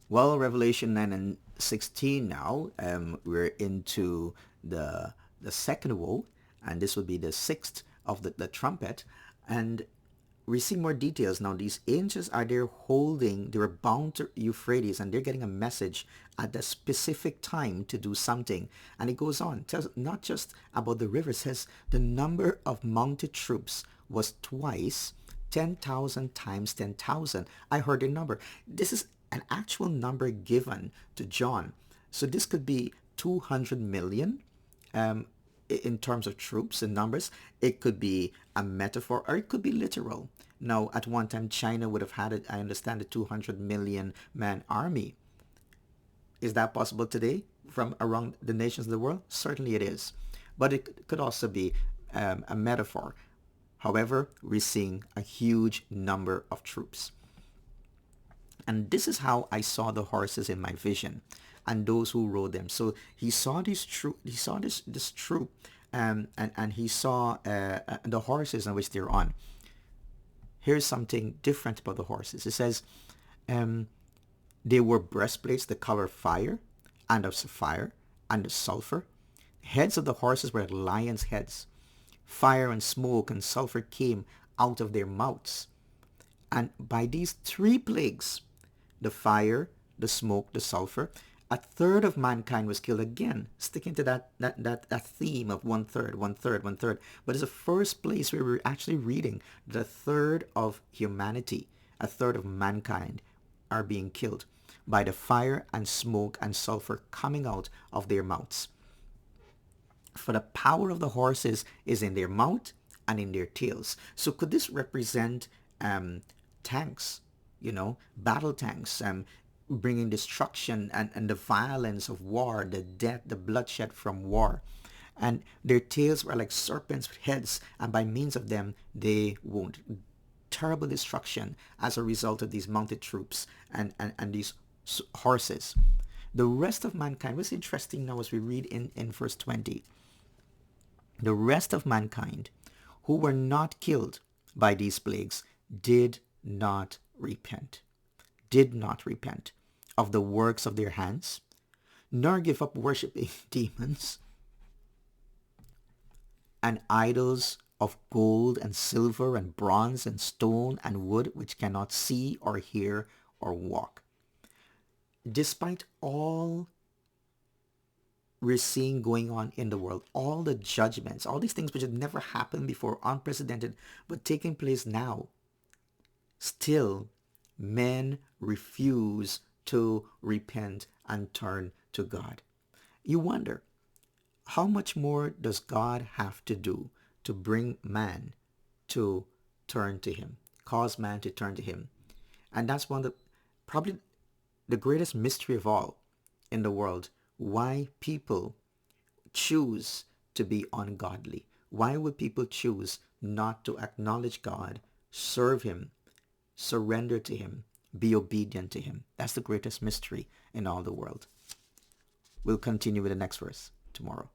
Well, Revelation 9 and 16 now, we're into the second woe, and this would be the sixth of the trumpet. And we see more details now. These angels are there holding, they were bound to Euphrates, and they're getting a message at the specific time to do something. And it goes on, tells not just about the river, it says the number of mounted troops was twice 10,000 times 10,000. I heard a number. This is an actual number given to John. So this could be 200 million um, in terms of troops and numbers. It could be a metaphor or it could be literal. Now, at one time, China would have had, it, I understand, a 200 million man army. Is that possible today from around the nations of the world? Certainly it is. But it could also be a metaphor. However, we're seeing a huge number of troops. And this is how I saw the horses in my vision and those who rode them. So he saw this troop, and he saw the horses on which they're on. Here's something different about the horses. It says they wore breastplates the color fire and of sapphire and of sulfur. Heads of the horses were like lions' heads. Fire and smoke and sulfur came out of their mouths. And by these three plagues, the fire, the smoke, the sulfur, a third of mankind was killed again, sticking to that theme of one third, one third, one third. But it's the first place where we're actually reading that a third of humanity, a third of mankind are being killed by the fire and smoke and sulfur coming out of their mouths. For the power of the horses is in their mouth and in their tails. So could this represent tanks, battle tanks, bringing destruction and the violence of war, the death, the bloodshed from war? And their tails were like serpents with heads, and by means of them they wound. Terrible destruction as a result of these mounted troops and these horses. The rest of mankind, what's interesting now as we read in verse 20, the rest of mankind who were not killed by these plagues did not repent, of the works of their hands, nor give up worshiping demons and idols of gold and silver and bronze and stone and wood, which cannot see or hear or walk. Despite all we're seeing going on in the world, all the judgments, all these things which had never happened before, unprecedented, but taking place now, still men refuse to repent and turn to God. You wonder, how much more does God have to do to bring man to turn to him, cause man to turn to him? And that's one of probably the greatest mystery of all in the world, why people choose to be ungodly. Why would people choose not to acknowledge God, serve him, surrender to him, be obedient to him? That's the greatest mystery in all the world. We'll continue with the next verse tomorrow.